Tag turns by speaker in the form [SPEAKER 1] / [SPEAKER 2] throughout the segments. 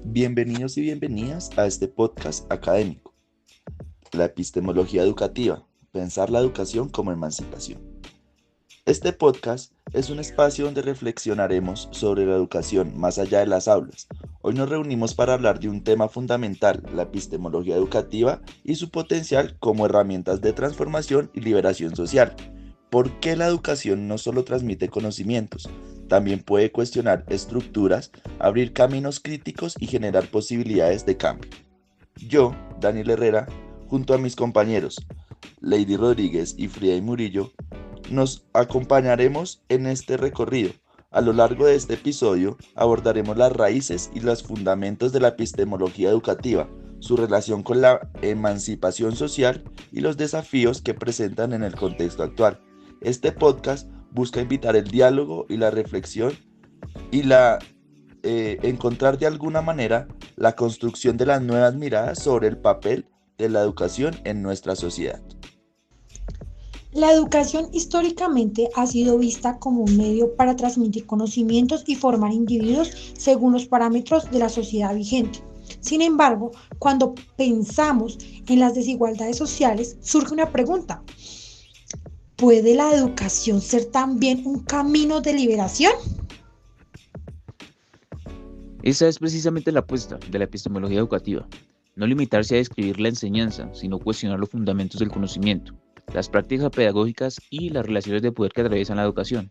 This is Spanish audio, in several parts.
[SPEAKER 1] Bienvenidos y bienvenidas a este podcast académico, la epistemología educativa, pensar la educación como emancipación. Este podcast es un espacio donde reflexionaremos sobre la educación más allá de las aulas. Hoy nos reunimos para hablar de un tema fundamental, la epistemología educativa y su potencial como herramientas de transformación y liberación social. ¿Por qué la educación no solo transmite conocimientos? También puede cuestionar estructuras, abrir caminos críticos y generar posibilidades de cambio. Yo, Daniel Herrera, junto a mis compañeros Lady Rodríguez y Frida Murillo, nos acompañaremos en este recorrido. A lo largo de este episodio abordaremos las raíces y los fundamentos de la epistemología educativa, su relación con la emancipación social y los desafíos que presentan en el contexto actual. Este podcast busca invitar el diálogo y la reflexión y encontrar de alguna manera la construcción de las nuevas miradas sobre el papel de la educación en nuestra sociedad.
[SPEAKER 2] La educación históricamente ha sido vista como un medio para transmitir conocimientos y formar individuos según los parámetros de la sociedad vigente. Sin embargo, cuando pensamos en las desigualdades sociales, surge una pregunta. ¿Puede la educación ser también un camino de liberación?
[SPEAKER 3] Esa es precisamente la apuesta de la epistemología educativa. No limitarse a describir la enseñanza, sino cuestionar los fundamentos del conocimiento, las prácticas pedagógicas y las relaciones de poder que atraviesan la educación.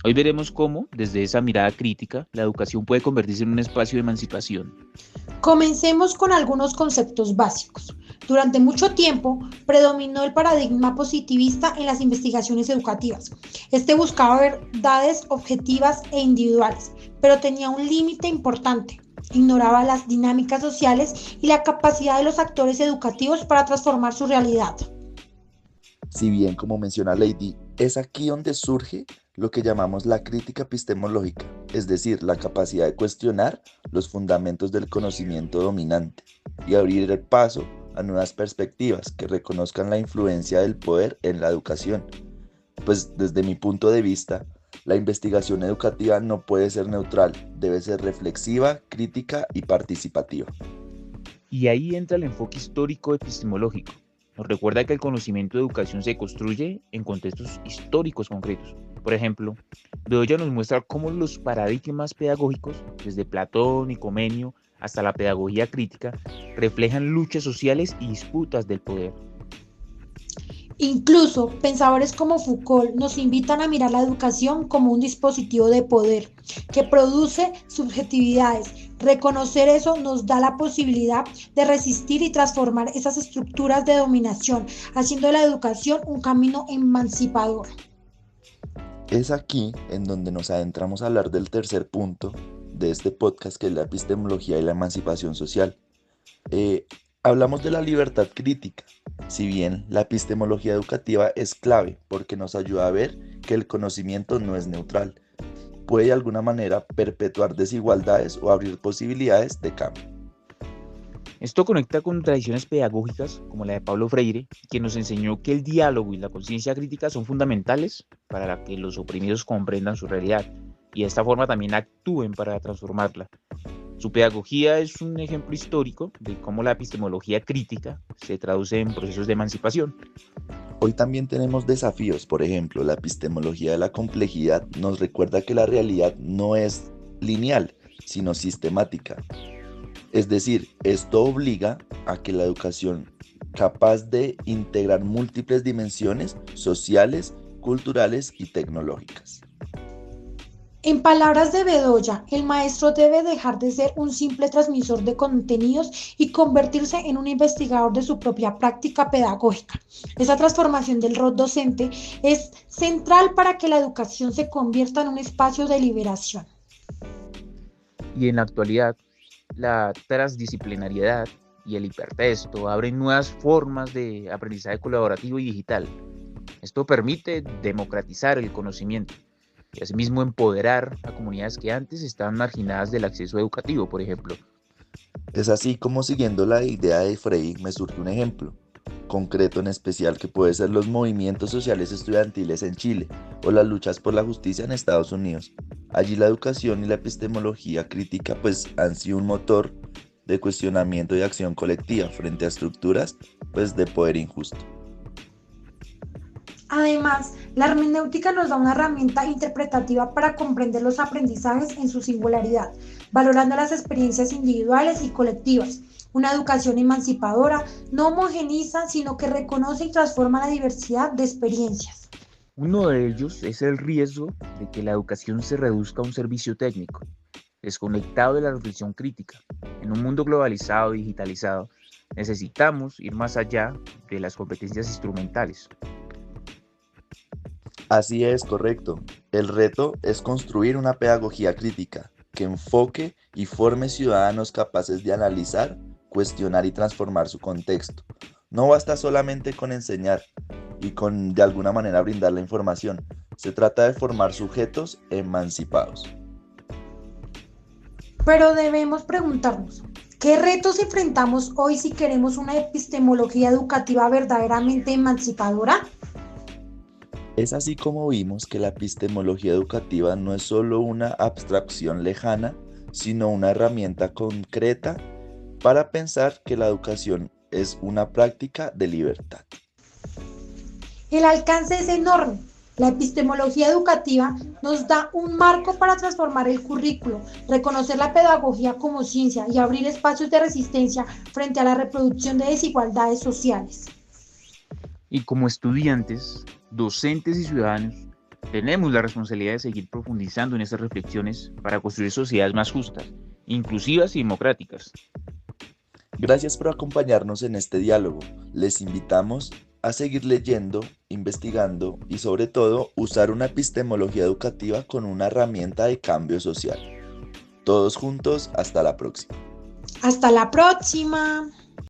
[SPEAKER 3] Hoy veremos cómo, desde esa mirada crítica, la educación puede convertirse en un espacio de emancipación.
[SPEAKER 2] Comencemos con algunos conceptos básicos. Durante mucho tiempo predominó el paradigma positivista en las investigaciones educativas. Este buscaba verdades objetivas e individuales, pero tenía un límite importante. Ignoraba las dinámicas sociales y la capacidad de los actores educativos para transformar su realidad.
[SPEAKER 1] Si bien, como menciona Lady, es aquí donde surge lo que llamamos la crítica epistemológica, es decir, la capacidad de cuestionar los fundamentos del conocimiento dominante y abrir el paso a nuevas perspectivas que reconozcan la influencia del poder en la educación. Pues desde mi punto de vista, la investigación educativa no puede ser neutral, debe ser reflexiva, crítica y participativa.
[SPEAKER 3] Y ahí entra el enfoque histórico epistemológico. Nos recuerda que el conocimiento de educación se construye en contextos históricos concretos. Por ejemplo, Bedoya nos muestra cómo los paradigmas pedagógicos, desde Platón y Comenio hasta la pedagogía crítica, reflejan luchas sociales y disputas del poder.
[SPEAKER 2] Incluso pensadores como Foucault nos invitan a mirar la educación como un dispositivo de poder que produce subjetividades. Reconocer eso nos da la posibilidad de resistir y transformar esas estructuras de dominación, haciendo de la educación un camino emancipador.
[SPEAKER 1] Es aquí en donde nos adentramos a hablar del tercer punto de este podcast, que es la epistemología y la emancipación social. Eh, Hablamos de la libertad crítica. Si bien la epistemología educativa es clave porque nos ayuda a ver que el conocimiento no es neutral, puede de alguna manera perpetuar desigualdades o abrir posibilidades de cambio.
[SPEAKER 3] Esto conecta con tradiciones pedagógicas como la de Paulo Freire, quien nos enseñó que el diálogo y la conciencia crítica son fundamentales para que los oprimidos comprendan su realidad y de esta forma también actúen para transformarla. Su pedagogía es un ejemplo histórico de cómo la epistemología crítica se traduce en procesos de emancipación.
[SPEAKER 1] Hoy también tenemos desafíos, por ejemplo, la epistemología de la complejidad nos recuerda que la realidad no es lineal, sino sistemática. Es decir, esto obliga a que la educación capaz de integrar múltiples dimensiones sociales, culturales y tecnológicas.
[SPEAKER 2] En palabras de Bedoya, el maestro debe dejar de ser un simple transmisor de contenidos y convertirse en un investigador de su propia práctica pedagógica. Esa transformación del rol docente es central para que la educación se convierta en un espacio de liberación.
[SPEAKER 3] Y en la actualidad, la transdisciplinariedad y el hipertexto abren nuevas formas de aprendizaje colaborativo y digital. Esto permite democratizar el conocimiento y asimismo empoderar a comunidades que antes estaban marginadas del acceso educativo, por ejemplo.
[SPEAKER 1] Es así como, siguiendo la idea de Frey, me surge un ejemplo. concreto en especial, que puede ser los movimientos sociales estudiantiles en Chile o las luchas por la justicia en Estados Unidos. Allí la educación y la epistemología crítica pues han sido un motor de cuestionamiento y acción colectiva frente a estructuras pues de poder injusto.
[SPEAKER 2] Además, la hermenéutica nos da una herramienta interpretativa para comprender los aprendizajes en su singularidad, valorando las experiencias individuales y colectivas. Una educación emancipadora no homogeniza, sino que reconoce y transforma la diversidad de experiencias.
[SPEAKER 3] Uno de ellos es el riesgo de que la educación se reduzca a un servicio técnico, desconectado de la reflexión crítica. En un mundo globalizado y digitalizado, necesitamos ir más allá de las competencias instrumentales.
[SPEAKER 1] Así es, correcto. El reto es construir una pedagogía crítica que enfoque y forme ciudadanos capaces de analizar, cuestionar y transformar su contexto. No basta solamente con enseñar y con de alguna manera brindar la información. Se trata de formar sujetos emancipados.
[SPEAKER 2] Pero debemos preguntarnos, ¿qué retos enfrentamos hoy si queremos una epistemología educativa verdaderamente emancipadora?
[SPEAKER 1] Es así como vimos que la epistemología educativa no es solo una abstracción lejana, sino una herramienta concreta para pensar que la educación es una práctica de libertad.
[SPEAKER 2] El alcance es enorme. La epistemología educativa nos da un marco para transformar el currículo, reconocer la pedagogía como ciencia y abrir espacios de resistencia frente a la reproducción de desigualdades sociales.
[SPEAKER 3] Y como estudiantes, docentes y ciudadanos, tenemos la responsabilidad de seguir profundizando en estas reflexiones para construir sociedades más justas, inclusivas y democráticas.
[SPEAKER 1] Gracias por acompañarnos en este diálogo. Les invitamos a seguir leyendo, investigando y sobre todo usar una epistemología educativa con una herramienta de cambio social. Todos juntos, hasta la próxima.
[SPEAKER 2] Hasta la próxima.